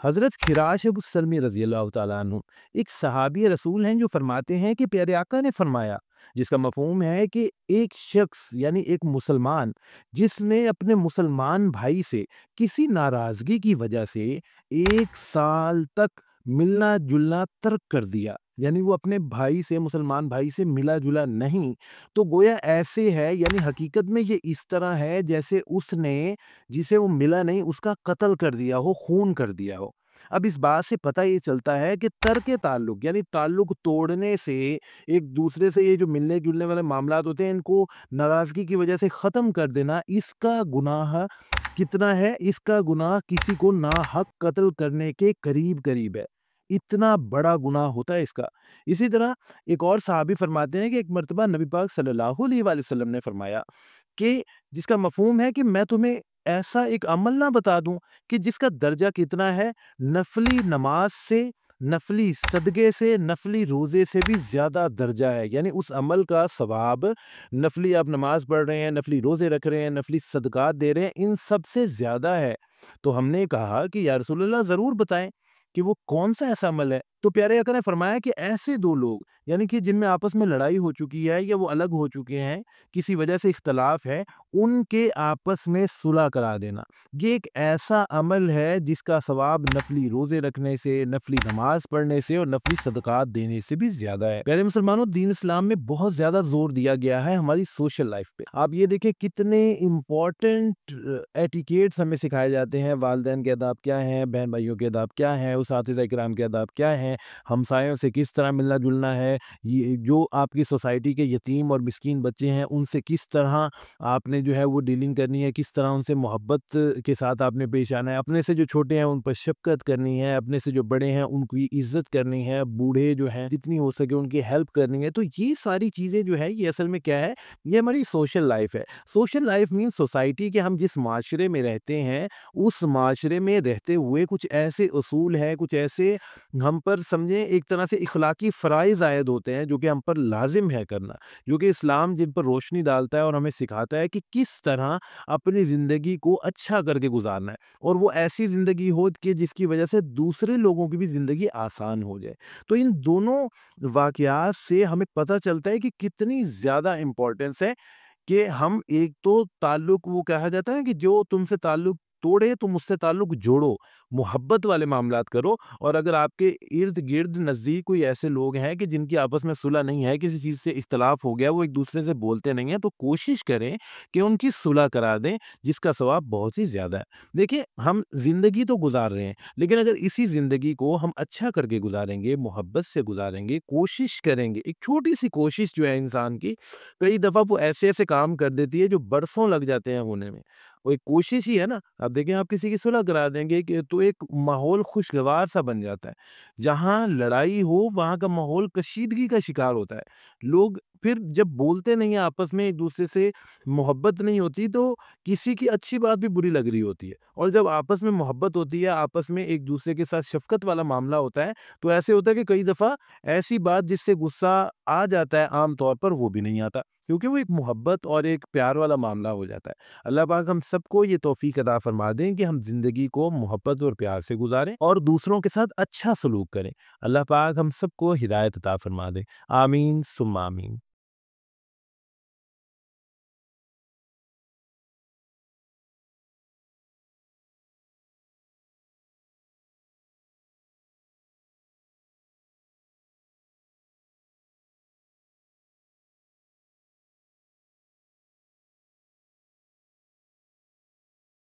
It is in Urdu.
حضرت خراش ابو سلمی رضی اللہ تعالیٰ عنہ ایک صحابی رسول ہیں جو فرماتے ہیں کہ پیارے آقا نے فرمایا، جس کا مفہوم ہے کہ ایک شخص یعنی ایک مسلمان جس نے اپنے مسلمان بھائی سے کسی ناراضگی کی وجہ سے 1 سال تک ملنا جلنا ترک کر دیا، یعنی وہ اپنے بھائی سے مسلمان بھائی سے ملا جلا نہیں، تو گویا ایسے ہے، یعنی حقیقت میں یہ اس طرح ہے جیسے اس نے جسے وہ ملا نہیں اس کا قتل کر دیا ہو، خون کر دیا ہو۔ اب اس بات سے پتہ یہ چلتا ہے کہ ترک تعلق یعنی تعلق توڑنے سے، ایک دوسرے سے یہ جو ملنے جلنے والے معاملات ہوتے ہیں ان کو ناراضگی کی وجہ سے ختم کر دینا، اس کا گناہ کتنا ہے؟ اس کا گناہ کسی کو ناحق قتل کرنے کے قریب قریب ہے، اتنا بڑا گناہ ہوتا ہے اس کا۔ اسی طرح ایک اور صحابی فرماتے ہیں کہ ایک مرتبہ نبی پاک صلی اللہ علیہ وآلہ وسلم نے فرمایا کہ جس کا مفہوم ہے کہ میں تمہیں ایسا ایک عمل نہ بتا دوں کہ جس کا درجہ کتنا ہے، نفلی نماز سے، نفلی صدقے سے، نفلی روزے سے بھی زیادہ درجہ ہے، یعنی اس عمل کا ثواب، نفلی آپ نماز پڑھ رہے ہیں، نفلی روزے رکھ رہے ہیں، نفلی صدقات دے رہے ہیں، ان سب سے زیادہ ہے۔ تو ہم نے کہا کہ یا رسول اللہ ضرور بتائیں کہ وہ کون سا ایسا عمل ہے؟ تو پیارے آقا نے فرمایا کہ ایسے دو لوگ یعنی کہ جن میں آپس میں لڑائی ہو چکی ہے یا وہ الگ ہو چکے ہیں، کسی وجہ سے اختلاف ہے، ان کے آپس میں صلح کرا دینا، یہ ایک ایسا عمل ہے جس کا ثواب نفلی روزے رکھنے سے، نفلی نماز پڑھنے سے اور نفلی صدقات دینے سے بھی زیادہ ہے۔ پیارے مسلمانوں، دین اسلام میں بہت زیادہ زور دیا گیا ہے ہماری سوشل لائف پہ۔ آپ یہ دیکھیں کتنے امپورٹنٹ ایٹیکیٹس ہمیں سکھائے جاتے ہیں، والدین کے آداب کیا ہیں، بہن بھائیوں کے آداب کیا ہیں، اساتذہ کرام کے آداب کیا ہیں، ہمسایوں سے کس طرح ملنا جلنا ہے، یہ جو آپ کی سوسائٹی کے یتیم اور مسکین بچے ہیں ان سے کس طرح آپ نے جو ہے وہ ڈیلنگ کرنی ہے، کس طرح ان سے محبت کے ساتھ آپ نے پیش آنا ہے، اپنے سے جو چھوٹے ہیں ان پر شفقت کرنی ہے، اپنے سے جو بڑے ہیں ان کی عزت کرنی ہے، بوڑھے جو ہیں جتنی ہو سکے ان کی ہیلپ کرنی ہے۔ تو یہ ساری چیزیں جو ہے یہ اصل میں کیا ہے؟ یہ ہماری سوشل لائف ہے۔ سوشل لائف مین سوسائٹی کے ہم جس معاشرے میں رہتے ہیں اس معاشرے میں رہتے ہوئے کچھ ایسے اصول ہیں، کچھ ایسے ہم پر سمجھیں ایک طرح سے اخلاقی فرائض عائد ہوتے ہیں جو کہ ہم پر لازم ہے کرنا، جو کہ اسلام جن پر روشنی ڈالتا ہے اور ہمیں سکھاتا ہے کہ کس طرح اپنی زندگی کو اچھا کر کے گزارنا ہے، اور وہ ایسی زندگی ہو کہ جس کی وجہ سے دوسرے لوگوں کی بھی زندگی آسان ہو جائے۔ تو ان دونوں واقعات سے ہمیں پتہ چلتا ہے کہ کتنی زیادہ امپورٹنس ہے کہ ہم ایک تو تعلق، وہ کہا جاتا ہے کہ جو تم سے تعلق توڑے تم اس سے تعلق جوڑو، محبت والے معاملات کرو، اور اگر آپ کے ارد گرد نزدیک کوئی ایسے لوگ ہیں کہ جن کی آپس میں صلح نہیں ہے، کسی چیز سے اختلاف ہو گیا، وہ ایک دوسرے سے بولتے نہیں ہیں، تو کوشش کریں کہ ان کی صلح کرا دیں، جس کا ثواب بہت ہی زیادہ ہے۔ دیکھیں ہم زندگی تو گزار رہے ہیں، لیکن اگر اسی زندگی کو ہم اچھا کر کے گزاریں گے، محبت سے گزاریں گے، کوشش کریں گے، ایک چھوٹی سی کوشش جو ہے انسان کی کئی دفعہ وہ ایسے ایسے کام کر دیتی ہے جو برسوں لگ جاتے ہیں ہونے میں۔ وہ ایک کوشش ہی ہے نا۔ اب دیکھیں آپ کسی کی صلح کرا دیں گے کہ تو ایک ماحول خوشگوار سا بن جاتا ہے، جہاں لڑائی ہو وہاں کا ماحول کشیدگی کا شکار ہوتا ہے، لوگ پھر جب بولتے نہیں ہیں آپس میں، ایک دوسرے سے محبت نہیں ہوتی، تو کسی کی اچھی بات بھی بری لگ رہی ہوتی ہے، اور جب آپس میں محبت ہوتی ہے، آپس میں ایک دوسرے کے ساتھ شفقت والا معاملہ ہوتا ہے، تو ایسے ہوتا ہے کہ کئی دفعہ ایسی بات جس سے غصہ آ جاتا ہے عام طور پر وہ بھی نہیں آتا، کیونکہ وہ ایک محبت اور ایک پیار والا معاملہ ہو جاتا ہے۔ اللہ پاک ہم سب کو یہ توفیق عطا فرما دیں کہ ہم زندگی کو محبت اور پیار سے گزاریں اور دوسروں کے ساتھ اچھا سلوک کریں۔ اللہ پاک ہم سب کو ہدایت عطا فرما دیں۔ آمین ثم آمین۔